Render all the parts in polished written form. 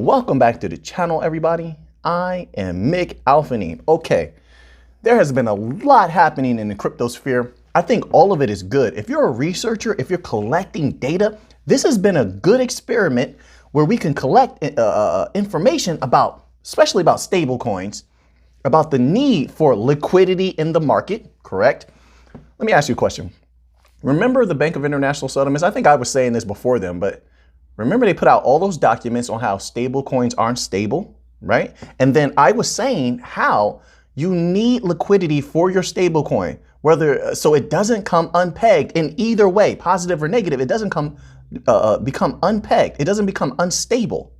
Welcome back to the channel, everybody. I am Mick Alphanine. Okay, there has been a lot happening in the crypto sphere. I think all of it is good. If you're a researcher, if you're collecting data, this has been a good experiment where we can collect information about, especially about stable coins, about the need for liquidity in the market, correct? Let me ask you a question. Remember the Bank of International Settlements? I think I was saying this before them, but remember they put out all those documents on how stable coins aren't stable, right? And then I was saying how you need liquidity for your stable coin, so it doesn't come unpegged in either way, positive or negative. It doesn't become unpegged. It doesn't become unstable.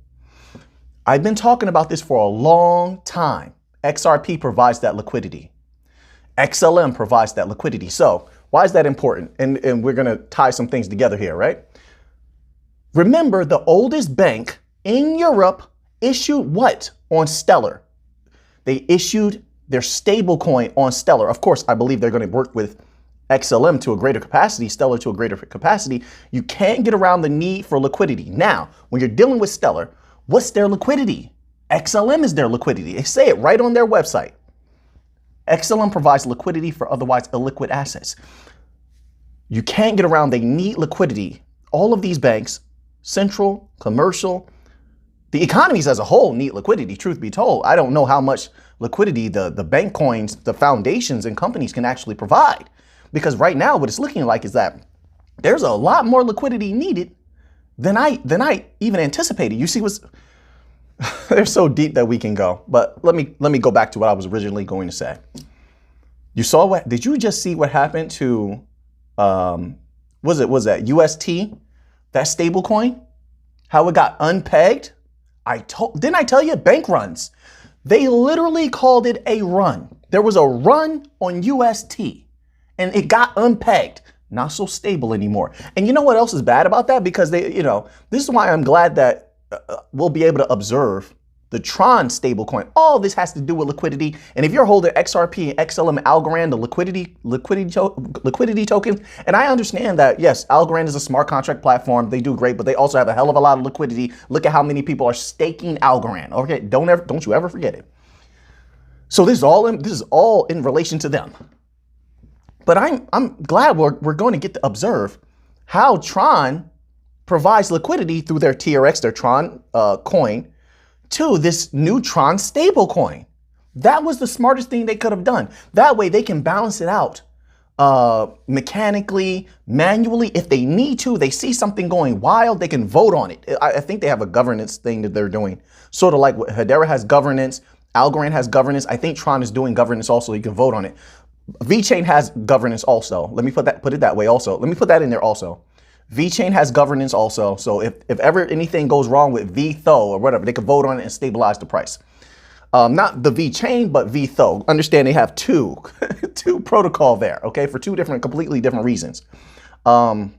I've been talking about this for a long time. XRP provides that liquidity. XLM provides that liquidity. So why is that important? And we're going to tie some things together here, right? Remember, the oldest bank in Europe issued what on Stellar? They issued their stable coin on Stellar. Of course, I believe they're going to work with XLM to a greater capacity, Stellar to a greater capacity. You can't get around the need for liquidity. Now, when you're dealing with Stellar, what's their liquidity? XLM is their liquidity. They say it right on their website. XLM provides liquidity for otherwise illiquid assets. You can't get around. They need liquidity. All of these banks, central, commercial, the economies as a whole need liquidity, truth be told. I don't know how much liquidity the bank coins, the foundations and companies can actually provide. Because right now what it's looking like is that there's a lot more liquidity needed than I even anticipated. You see what's they're so deep that we can go. But let me go back to what I was originally going to say. You saw what, did you just see what happened to was that UST? That stable coin, how it got unpegged? Didn't I tell you? Bank runs. They literally called it a run. There was a run on UST and it got unpegged. Not so stable anymore. And you know what else is bad about that? Because this is why I'm glad that we'll be able to observe the Tron stablecoin. All this has to do with liquidity. And if you're holding XRP and XLM Algorand, the liquidity token, and I understand that, yes, Algorand is a smart contract platform. They do great, but they also have a hell of a lot of liquidity. Look at how many people are staking Algorand. Okay, don't you ever forget it. So this is all in relation to them. But I'm glad we're going to get to observe how Tron provides liquidity through their TRX, their Tron coin, to this new Tron stablecoin. That was the smartest thing they could have done. That way they can balance it out mechanically, manually. If they need to, they see something going wild, they can vote on it. I think they have a governance thing that they're doing. Sort of like what Hedera has governance, Algorand has governance. I think Tron is doing governance also. You can vote on it. VeChain has governance also. Let me put it that way also. Let me put that in there also. VeChain has governance also. So if ever anything goes wrong with VTHO or whatever, they could vote on it and stabilize the price. Not the VeChain, but VTHO. Understand they have two protocol there, okay, for two completely different reasons. But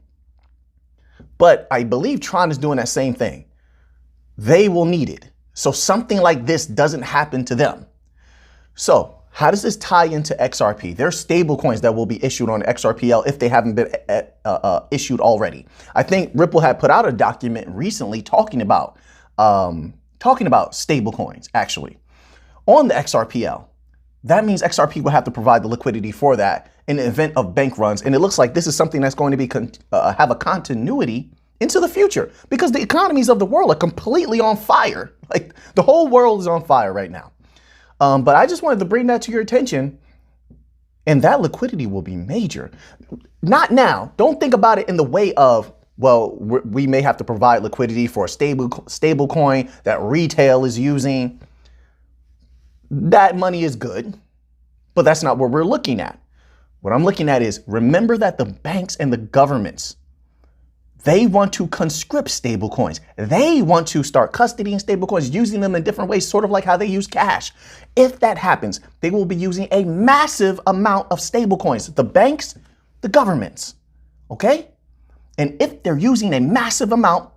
I believe Tron is doing that same thing. They will need it. So something like this doesn't happen to them. So how does this tie into XRP? There's stable coins that will be issued on XRPL if they haven't been issued already. I think Ripple had put out a document recently talking about stable coins actually on the XRPL. That means XRP will have to provide the liquidity for that in the event of bank runs. And it looks like this is something that's going to be have a continuity into the future because the economies of the world are completely on fire. Like the whole world is on fire right now. But I just wanted to bring that to your attention, and that liquidity will be major. Not now. Don't think about it in the way of, well, we may have to provide liquidity for a stable coin that retail is using. That money is good, but that's not what we're looking at. What I'm looking at is, remember that the banks and the governments, they want to conscript stable coins. They want to start custodying stable coins, using them in different ways, sort of like how they use cash. If that happens, they will be using a massive amount of stable coins. The banks, the governments, okay? And if they're using a massive amount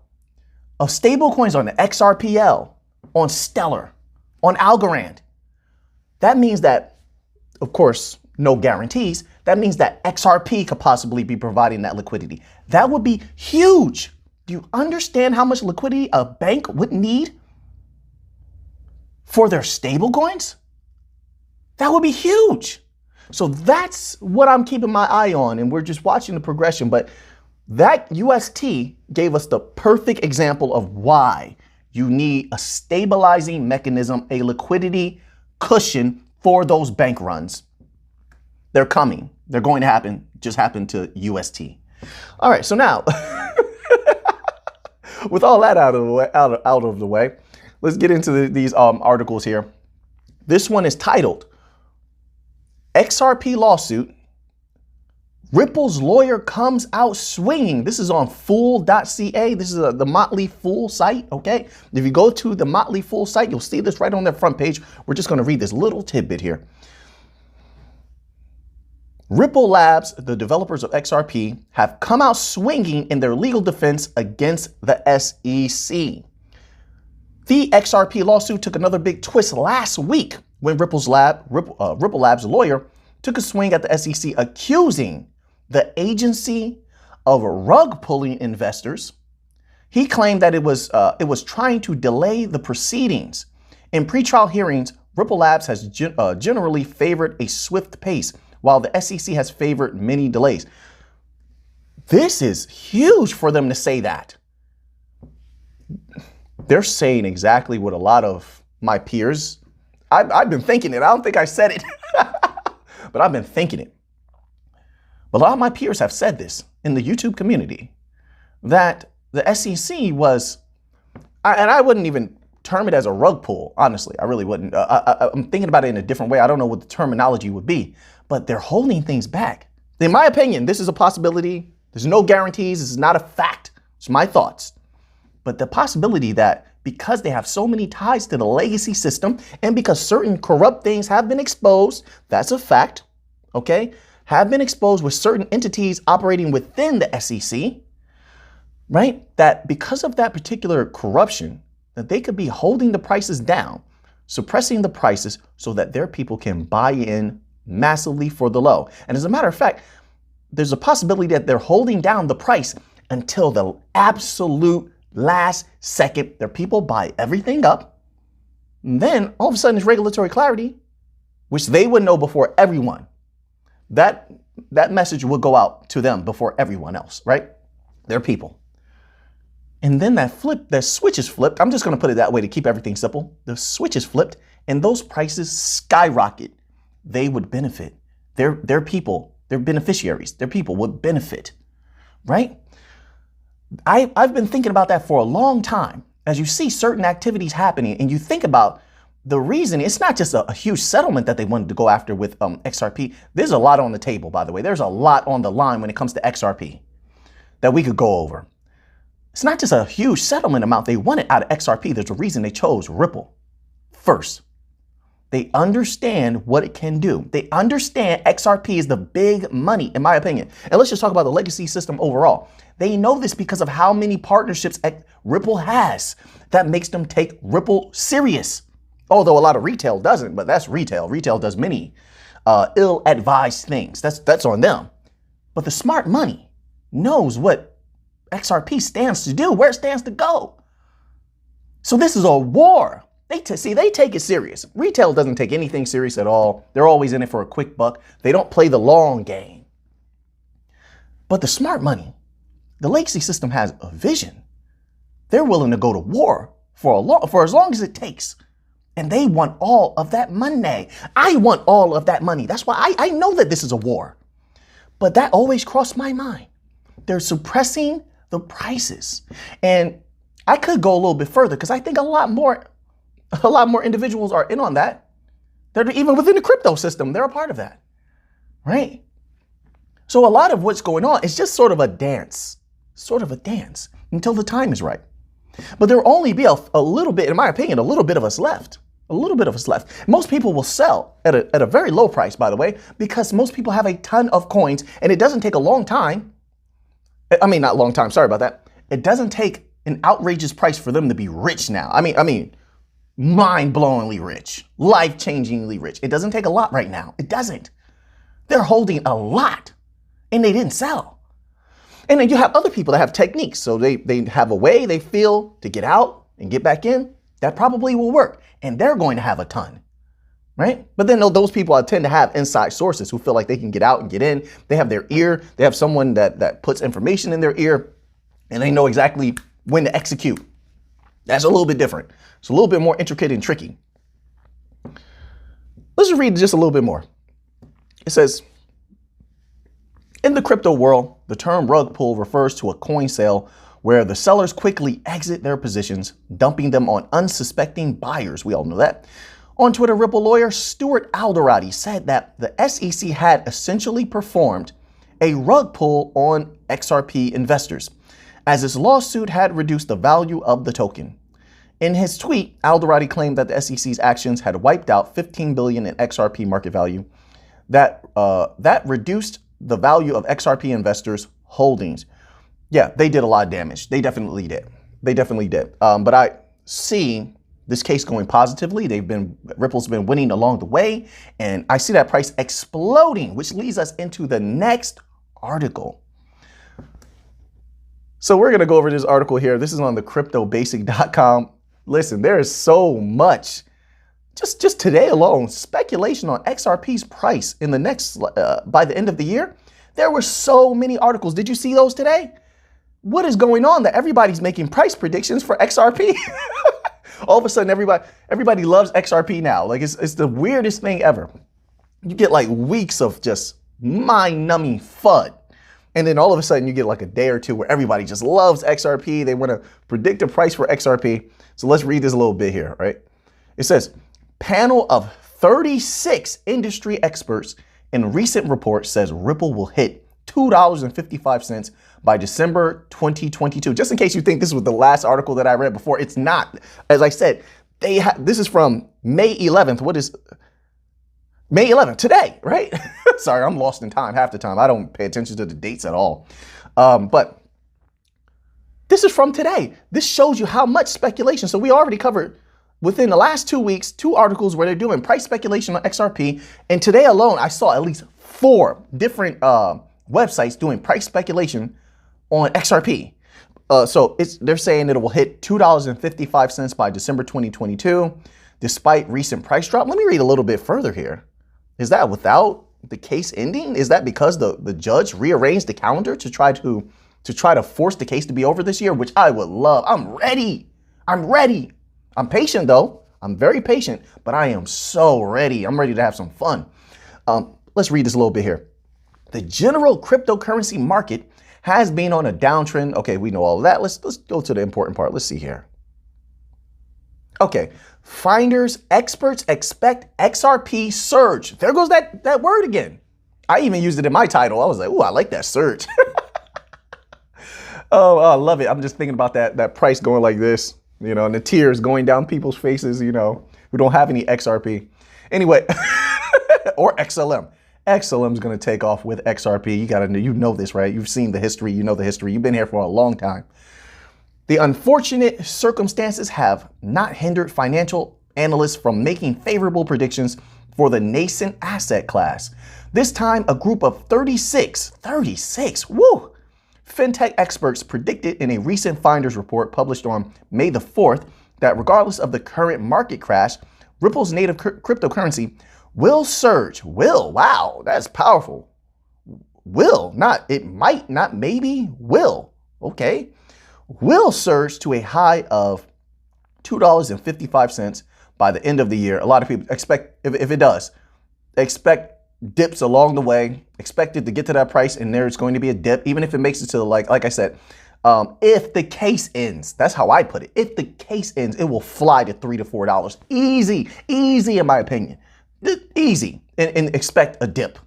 of stable coins on the XRPL, on Stellar, on Algorand, that means that, of course, no guarantees. That means that XRP could possibly be providing that liquidity. That would be huge. Do you understand how much liquidity a bank would need for their stable coins? That would be huge. So that's what I'm keeping my eye on, and we're just watching the progression. But that UST gave us the perfect example of why you need a stabilizing mechanism, a liquidity cushion for those bank runs. They're coming. They're going to happen. Just happened to UST. All right, so now, with all that out of the way, let's get into these articles here. This one is titled, XRP Lawsuit, Ripple's Lawyer Comes Out Swinging. This is on Fool.ca. This is the Motley Fool site, okay? If you go to the Motley Fool site, you'll see this right on their front page. We're just going to read this little tidbit here. Ripple Labs, the developers of XRP, have come out swinging in their legal defense against the SEC. The XRP lawsuit took another big twist last week when Ripple Labs' lawyer took a swing at the SEC, accusing the agency of rug pulling investors. He claimed that it was trying to delay the proceedings. In pretrial hearings, Ripple Labs has generally favored a swift pace, while the SEC has favored many delays. This is huge for them to say that. They're saying exactly what a lot of my peers, I've been thinking it. I don't think I said it, but I've been thinking it. But a lot of my peers have said this in the YouTube community, that the SEC was, and I wouldn't even term it as a rug pull, honestly. I really wouldn't. I'm thinking about it in a different way. I don't know what the terminology would be, but they're holding things back. In my opinion, this is a possibility. There's no guarantees. This is not a fact. It's my thoughts. But the possibility that because they have so many ties to the legacy system and because certain corrupt things have been exposed, that's a fact, okay, have been exposed with certain entities operating within the SEC, right? That because of that particular corruption, that they could be holding the prices down, suppressing the prices so that their people can buy in massively for the low. And as a matter of fact, there's a possibility that they're holding down the price until the absolute last second. Their people buy everything up. And then all of a sudden it's regulatory clarity, which they would know before everyone. That message will go out to them before everyone else, right? Their people. And then that switch is flipped. I'm just going to put it that way to keep everything simple. The switch is flipped and those prices skyrocket. They would benefit. Their people, their beneficiaries, their people would benefit, right? I've been thinking about that for a long time. As you see certain activities happening and you think about the reason, it's not just a huge settlement that they wanted to go after with XRP. There's a lot on the table, by the way. There's a lot on the line when it comes to XRP that we could go over. It's not just a huge settlement amount they wanted out of XRP. There's a reason they chose Ripple first. They understand what it can do. They understand XRP is the big money, in my opinion. And let's just talk about the legacy system overall. They know this because of how many partnerships Ripple has that makes them take Ripple serious. Although a lot of retail doesn't, but that's retail. Retail does many ill-advised things. That's on them. But the smart money knows what XRP stands to do, where it stands to go. So this is a war. They take it serious. Retail doesn't take anything serious at all. They're always in it for a quick buck. They don't play the long game. But the smart money, the legacy system has a vision. They're willing to go to war for as long as it takes. And they want all of that money. I want all of that money. That's why I know that this is a war. But that always crossed my mind. They're suppressing the prices. And I could go a little bit further because I think a lot more individuals are in on that. They're even within the crypto system. They're a part of that, right? So a lot of what's going on is just sort of a dance until the time is right. But there will only be a little bit, in my opinion, a little bit of us left. Most people will sell at a very low price, by the way, because most people have a ton of coins and it doesn't take a long time. Not long time. Sorry about that. It doesn't take an outrageous price for them to be rich now. I mean, mind-blowingly rich, life-changingly rich. It doesn't take a lot right now. It doesn't. They're holding a lot and they didn't sell. And then you have other people that have techniques. So they have a way they feel to get out and get back in. that probably will work. And they're going to have a ton, right? But then those people tend to have inside sources who feel like they can get out and get in. They have their ear. They have someone that puts information in their ear, and they know exactly when to execute. That's a little bit different. It's a little bit more intricate and tricky. Let's just read just a little bit more. It says, in the crypto world, the term rug pull refers to a coin sale where the sellers quickly exit their positions, dumping them on unsuspecting buyers. We all know that. On Twitter, Ripple lawyer Stuart Alderati said that the SEC had essentially performed a rug pull on XRP investors, as its lawsuit had reduced the value of the token. In his tweet, Alderati claimed that the SEC's actions had wiped out $15 billion in XRP market value, that reduced the value of XRP investors' holdings. Yeah, they did a lot of damage. They definitely did. They definitely did. But I see this case going positively. Ripple's been winning along the way, and I see that price exploding, which leads us into the next article. So we're going to go over this article here. This is on the cryptobasic.com. Listen, there is so much. Just today alone, speculation on XRP's price in the next, by the end of the year. There were so many articles. Did you see those today? What is going on that everybody's making price predictions for XRP? All of a sudden, everybody loves XRP now. Like it's the weirdest thing ever. You get like weeks of just mind-numbing FUD. And then all of a sudden you get like a day or two where everybody just loves XRP. They want to predict a price for XRP. So let's read this a little bit here, right? It says, panel of 36 industry experts in recent report says Ripple will hit $2.55 by December 2022. Just in case you think this was the last article that I read before, it's not. As I said, this is from May 11th. What is May 11th? Today, right? Sorry, I'm lost in time half the time. I don't pay attention to the dates at all. But this is from today. This shows you how much speculation. So we already covered within the last 2 weeks, 2 articles where they're doing price speculation on XRP. And today alone, I saw at least 4 different websites doing price speculation on XRP. So they're saying it will hit $2.55 by December 2022, despite recent price drop. Let me read a little bit further here. Is that without the case ending? Is that because the judge rearranged the calendar to try to force the case to be over this year, which I would love. I'm ready. I'm patient though. I'm very patient, but I am so ready. I'm ready to have some fun. Let's read this a little bit here. The general cryptocurrency market has been on a downtrend. Okay, we know all of that. Let's go to the important part. Let's see here. Okay, experts expect XRP surge. There goes that word again. I even used it in my title. I was like, ooh, I like that surge. Oh, I love it. I'm just thinking about that price going like this, you know, and the tears going down people's faces, you know, who don't have any XRP. Anyway, or XLM. XLM is going to take off with XRP. You know this, right? You've seen the history. You know the history. You've been here for a long time. The unfortunate circumstances have not hindered financial analysts from making favorable predictions for the nascent asset class. This time, a group of 36, woo, fintech experts predicted in a recent Finders report published on May the 4th that regardless of the current market crash, Ripple's native cryptocurrency will surge. Will, wow, that's powerful. Will, not it might, not maybe, will, okay. Will surge to a high of $2.55 by the end of the year. A lot of people expect, if it does, expect dips along the way, expect it to get to that price, and there's going to be a dip, even if it makes it to like I said, if the case ends, that's how I put it. If the case ends, it will fly to $3 to $4. Easy in my opinion. Easy, and expect a dip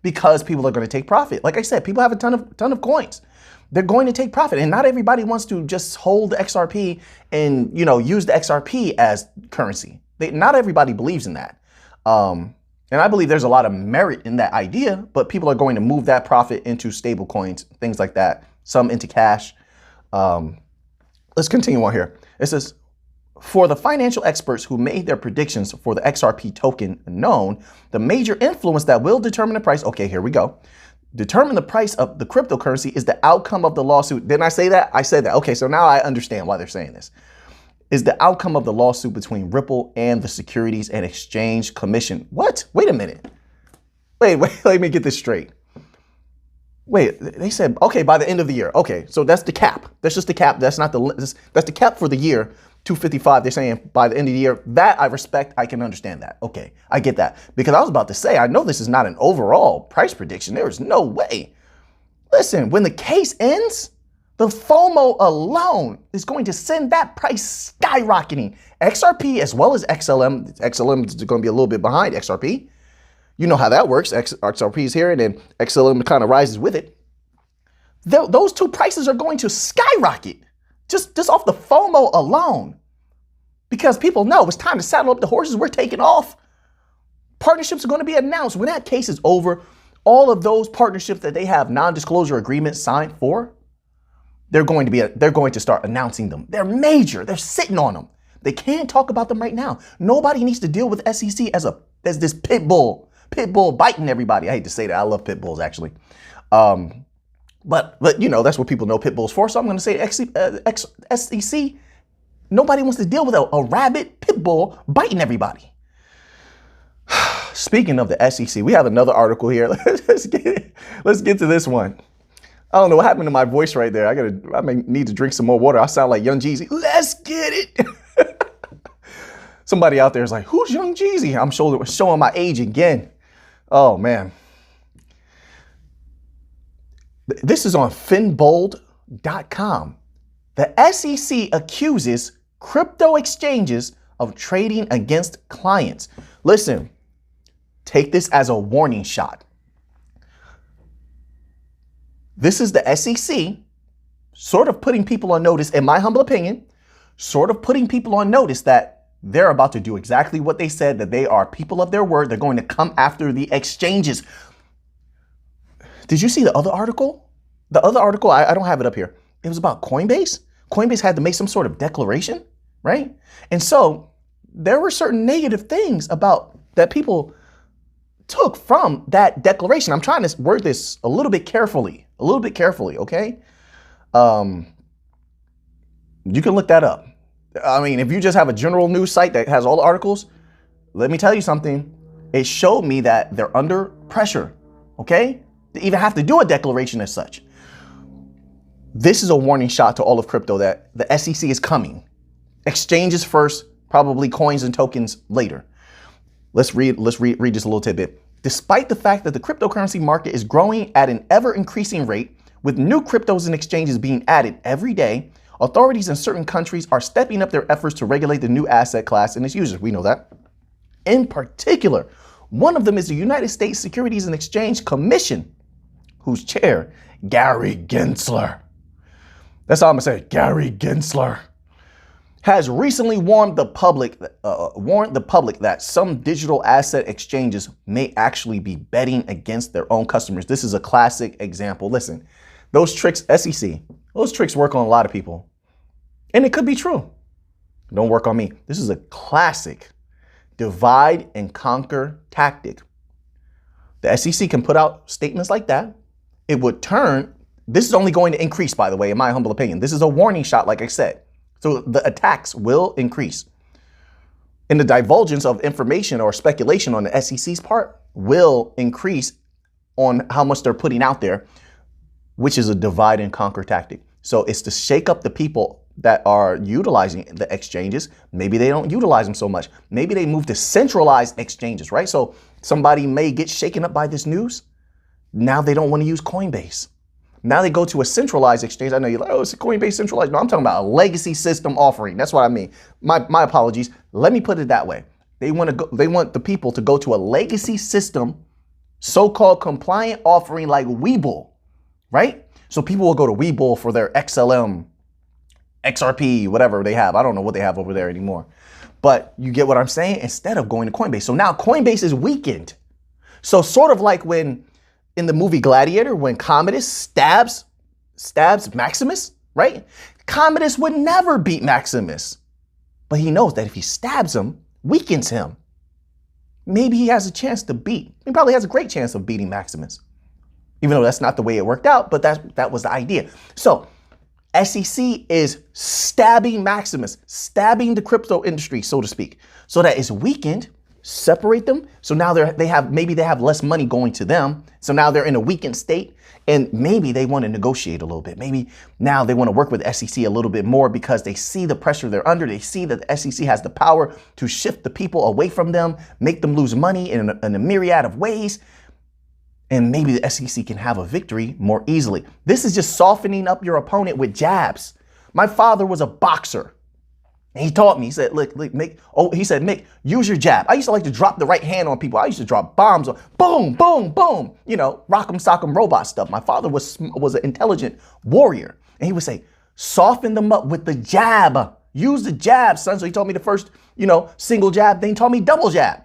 because people are going to take profit. Like I said, people have a ton of coins. They're going to take profit, and not everybody wants to just hold the XRP and, you know, use the XRP as currency. Not everybody believes in that. And I believe there's a lot of merit in that idea, but people are going to move that profit into stable coins, things like that, some into cash. Let's continue on here. It says, for the financial experts who made their predictions for the XRP token known, the major influence that will determine the price, okay, here we go. Determine the price of the cryptocurrency is the outcome of the lawsuit. Didn't I say that? I said that. Okay, so now I understand why they're saying this. is the outcome of the lawsuit between Ripple and the Securities and Exchange Commission. What? Wait a minute. Wait, let me get this straight. Wait, they said, okay, by the end of the year. Okay, so that's the cap. That's just the cap. That's not that's the cap for the year, 255. They're saying by the end of the year. That I respect. I can understand that. Okay, I get that. Because I was about to say, I know this is not an overall price prediction. There is no way. Listen, when the case ends, the FOMO alone is going to send that price skyrocketing. XRP as well as XLM. XLM is going to be a little bit behind XRP. You know how that works. XRP is here and then XLM kind of rises with it. Those two prices are going to skyrocket just off the FOMO alone. Because people know it's time to saddle up the horses. We're taking off. Partnerships are going to be announced. When that case is over, all of those partnerships that they have non-disclosure agreements signed for, they're going to start announcing them. They're major. They're sitting on them. They can't talk about them right now. Nobody needs to deal with SEC as this pit bull biting everybody. I hate to say that. I love pit bulls actually. But you know, that's what people know pit bulls for. So I'm going to say SEC. Nobody wants to deal with a rabid pit bull biting everybody. Speaking of the SEC, we have another article here. Let's get to this one. I don't know what happened to my voice right there. I may need to drink some more water. I sound like Young Jeezy. Let's get it. Somebody out there is like, who's Young Jeezy? I'm showing my age again. Oh, man. This is on finbold.com. The SEC accuses crypto exchanges of trading against clients. Listen, take this as a warning shot. This is the SEC sort of putting people on notice, in my humble opinion, sort of putting people on notice that they're about to do exactly what they said, that they are people of their word. They're going to come after the exchanges. Did you see the other article? The other article, I don't have it up here. It was about Coinbase. Coinbase had to make some sort of declaration, right? And so there were certain negative things about that people took from that declaration. I'm trying to word this a little bit carefully, okay? You can look that up. I mean, if you just have a general news site that has all the articles, let me tell you something. It showed me that they're under pressure, okay? To even have to do a declaration as such. This is a warning shot to all of crypto that the SEC is coming. Exchanges first, probably coins and tokens later. Let's read just a little tidbit. Despite the fact that the cryptocurrency market is growing at an ever-increasing rate, with new cryptos and exchanges being added every day, authorities in certain countries are stepping up their efforts to regulate the new asset class and its users. We know that. In particular, one of them is the United States Securities and Exchange Commission, whose chair, Gary Gensler. That's all I'm going to say, Gary Gensler. Has recently warned the public that some digital asset exchanges may actually be betting against their own customers. This is a classic example. Listen, those tricks, SEC, those tricks work on a lot of people. And it could be true. Don't work on me. This is a classic divide and conquer tactic. The SEC can put out statements like that. It would turn, this is only going to increase, by the way, in my humble opinion. This is a warning shot, like I said. So the attacks will increase. And the divulgence of information or speculation on the SEC's part will increase on how much they're putting out there, which is a divide and conquer tactic. So it's to shake up the people that are utilizing the exchanges. Maybe they don't utilize them so much. Maybe they move to centralized exchanges, right? So somebody may get shaken up by this news. Now they don't want to use Coinbase. Now they go to a centralized exchange. I know you're like, oh, it's a Coinbase centralized. No, I'm talking about a legacy system offering. That's what I mean. My apologies. Let me put it that way. They want the people to go to a legacy system, so-called compliant offering like Webull, right? So people will go to Webull for their XLM, XRP, whatever they have. I don't know what they have over there anymore. But you get what I'm saying? Instead of going to Coinbase. So now Coinbase is weakened. So sort of like when in the movie Gladiator, when Commodus stabs Maximus, right? Commodus would never beat Maximus. But he knows that if he stabs him, weakens him, maybe he has a chance to beat. He probably has a great chance of beating Maximus. Even though that's not the way it worked out, but that was the idea. So SEC is stabbing Maximus, stabbing the crypto industry, so to speak, so that it's weakened, separate them. So now maybe they have less money going to them. So now they're in a weakened state, and maybe they want to negotiate a little bit. Maybe now they want to work with SEC a little bit more because they see the pressure they're under. They see that the SEC has the power to shift the people away from them, make them lose money in a myriad of ways. And maybe the SEC can have a victory more easily. This is just softening up your opponent with jabs. My father was a boxer. And he taught me, he said, look, Mick, use your jab. I used to like to drop the right hand on people. I used to drop bombs on, boom, boom, boom, rock'em sock'em robot stuff. My father was an intelligent warrior. And he would say, soften them up with the jab. Use the jab, son. So he taught me the first, single jab. Then he taught me double jab.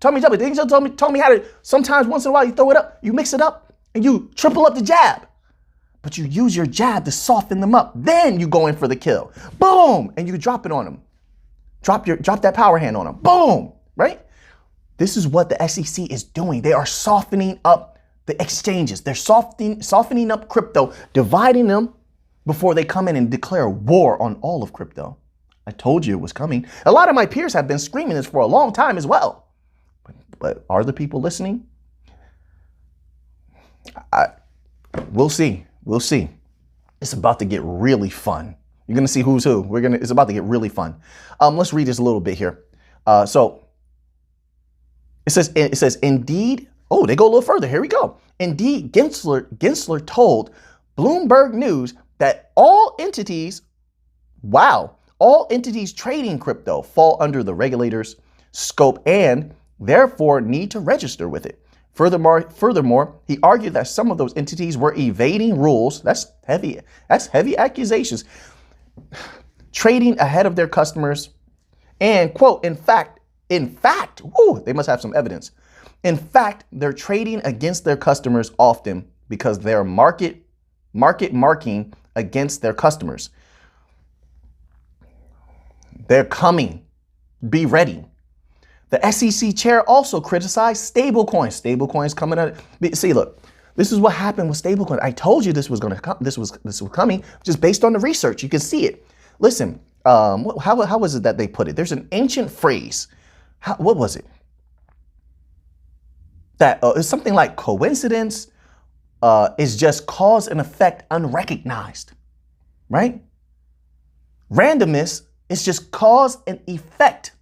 Then he told me how to, sometimes once in a while you throw it up, you mix it up and you triple up the jab. But you use your jab to soften them up. Then you go in for the kill. Boom! And you drop it on them. Drop that power hand on them. Boom! Right? This is what the SEC is doing. They are softening up the exchanges. They're softening up crypto, dividing them before they come in and declare war on all of crypto. I told you it was coming. A lot of my peers have been screaming this for a long time as well. But are the people listening? We'll see. We'll see. It's about to get really fun. You're going to see who's who. It's about to get really fun. Let's read this a little bit here. So it says, indeed. Oh, they go a little further. Here we go. Indeed, Gensler told Bloomberg News that all entities trading crypto fall under the regulator's scope and therefore need to register with it. Furthermore, he argued that some of those entities were evading rules. That's heavy accusations. Trading ahead of their customers and, quote, in fact, they must have some evidence. In fact, they're trading against their customers often because they're market marking against their customers. They're coming. Be ready. The SEC chair also criticized stablecoins. Stablecoins coming out. See, look, this is what happened with stablecoins. I told you this was going to come. This was coming just based on the research. You can see it. Listen, how was it that they put it? There's an ancient phrase. What was it? That it's something like coincidence is just cause and effect unrecognized, right? Randomness is just cause and effect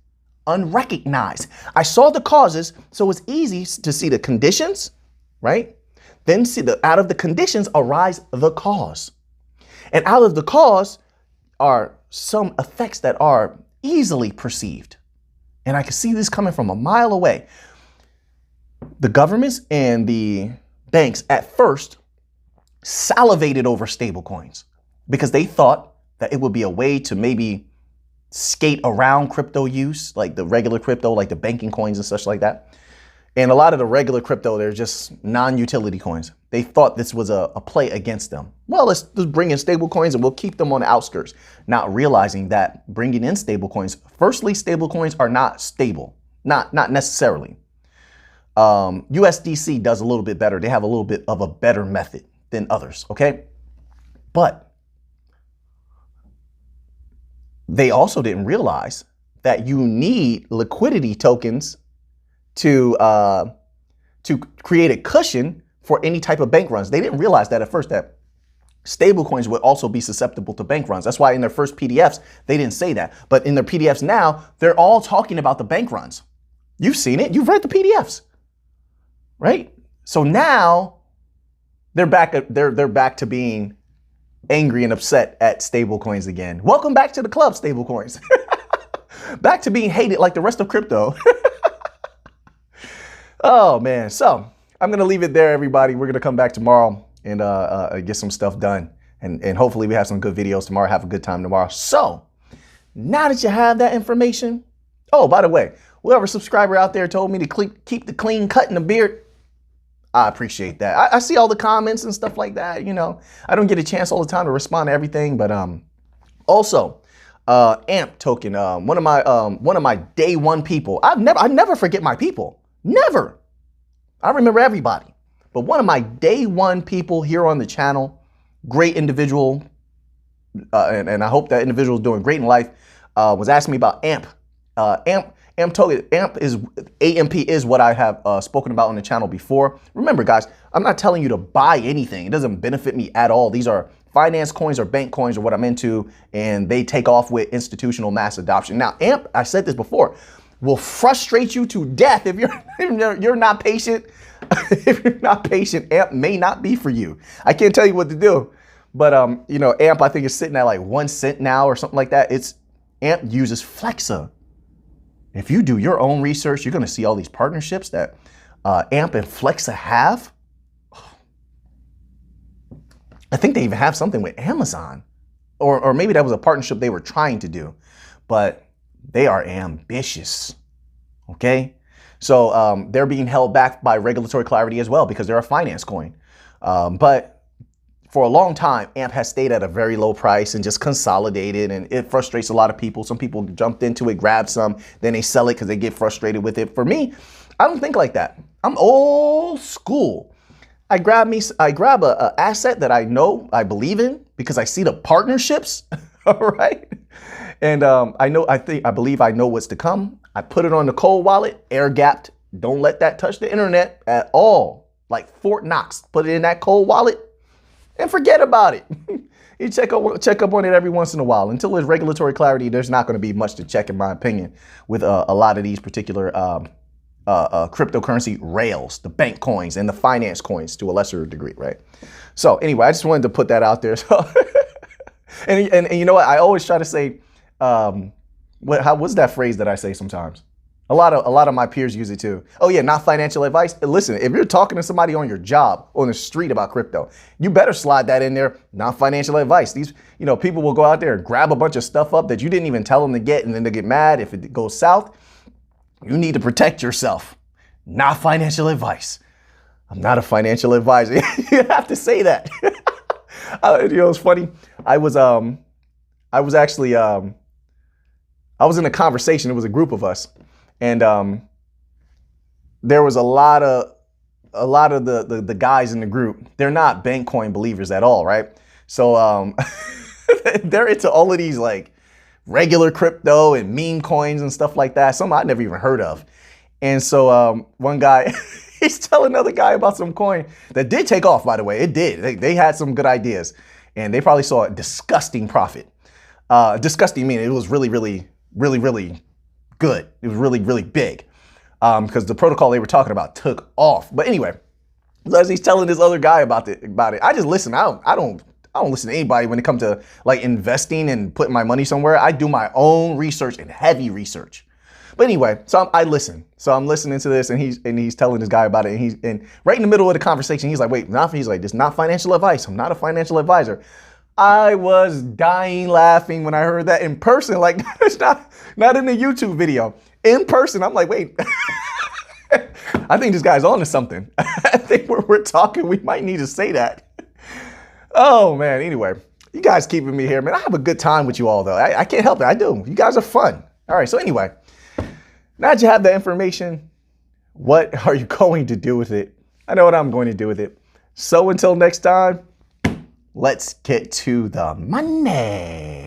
unrecognized. I saw the causes, so it's easy to see the conditions, right? Then out of the conditions arise the cause. And out of the cause are some effects that are easily perceived. And I can see this coming from a mile away. The governments and the banks at first salivated over stablecoins because they thought that it would be a way to maybe skate around crypto use, like the regular crypto, like the banking coins and such like that. And a lot of the regular crypto, they're just non-utility coins. They thought this was a play against them. Well, let's just bring in stable coins and we'll keep them on the outskirts, not realizing that bringing in stable coins, firstly, stable coins are not stable, not necessarily. USDC does a little bit better. They have a little bit of a better method than others, okay? But they also didn't realize that you need liquidity tokens to create a cushion for any type of bank runs. They didn't realize that at first, that stablecoins would also be susceptible to bank runs. That's why in their first PDFs, they didn't say that. But in their PDFs now, they're all talking about the bank runs. You've seen it. You've read the PDFs, right? So now they're back to being angry and upset at stablecoins again. Welcome back to the club, stablecoins. Back to being hated like the rest of crypto. Oh man, so I'm gonna leave it there, everybody. We're gonna come back tomorrow and get some stuff done, and hopefully we have some good videos tomorrow. Have a good time tomorrow. So now that you have that information, oh, by the way, whoever subscriber out there told me to keep the clean cut and the beard, I appreciate that. I see all the comments and stuff like that. I don't get a chance all the time to respond to everything, but also AMP token, one of my day one people. I never forget my people. Never. I remember everybody. But one of my day one people here on the channel, great individual, and I hope that individual is doing great in life, was asking me about AMP. AMP is what I have spoken about on the channel before. Remember, guys, I'm not telling you to buy anything. It doesn't benefit me at all. These are finance coins or bank coins or what I'm into, and they take off with institutional mass adoption. Now, AMP, I said this before, will frustrate you to death if you're not patient. If you're not patient, AMP may not be for you. I can't tell you what to do, but you know, AMP I think is sitting at like 1 cent now or something like that. AMP uses Flexa. If you do your own research, you're going to see all these partnerships that AMP and Flexa have. I think they even have something with Amazon, or maybe that was a partnership they were trying to do, but they are ambitious. Okay. So they're being held back by regulatory clarity as well because they're a finance coin. But for a long time, AMP has stayed at a very low price and just consolidated, and it frustrates a lot of people. Some people jumped into it, grabbed some, then they sell it because they get frustrated with it. For me, I don't think like that. I'm old school. I grab a asset that I know I believe in because I see the partnerships, all right? And I believe I know what's to come. I put it on the cold wallet, air gapped. Don't let that touch the internet at all. Like Fort Knox, put it in that cold wallet and forget about it. You check up on it every once in a while. Until there's regulatory clarity, there's not going to be much to check, in my opinion, with a lot of these particular cryptocurrency rails, the bank coins and the finance coins to a lesser degree, right? So anyway, I just wanted to put that out there. So and you know what? I always try to say, what's that phrase that I say sometimes? A lot of my peers use it too. Oh yeah, not financial advice. Listen, if you're talking to somebody on your job, on the street about crypto, you better slide that in there. Not financial advice. These, people will go out there and grab a bunch of stuff up that you didn't even tell them to get, and then they get mad if it goes south. You need to protect yourself. Not financial advice. I'm not a financial advisor. You have to say that. It's funny. I was in a conversation. It was a group of us. And there was a lot of the guys in the group. They're not bank coin believers at all, right? So they're into all of these like regular crypto and meme coins and stuff like that. Some I'd never even heard of. And so one guy, he's telling another guy about some coin that did take off, by the way. It did. They had some good ideas, and they probably saw a disgusting profit. Disgusting meaning it was really, really, really, really good. It was really, really big because the protocol they were talking about took off. But anyway, as he's telling this other guy about it, I just listen. I don't listen to anybody when it comes to like investing and putting my money somewhere. I do my own research and heavy research. But anyway, so I listen. So I'm listening to this, and he's telling this guy about it, and right in the middle of the conversation, he's like, "Wait, he's like, this is not financial advice. I'm not a financial advisor." I was dying laughing when I heard that in person. Like, it's not in the YouTube video. In person, I'm like, wait, I think this guy's on to something. I think we're talking, we might need to say that. Oh, man. Anyway, you guys keeping me here, man. I have a good time with you all, though. I can't help it. I do. You guys are fun. All right. So anyway, now that you have that information, what are you going to do with it? I know what I'm going to do with it. So until next time, let's get to the money.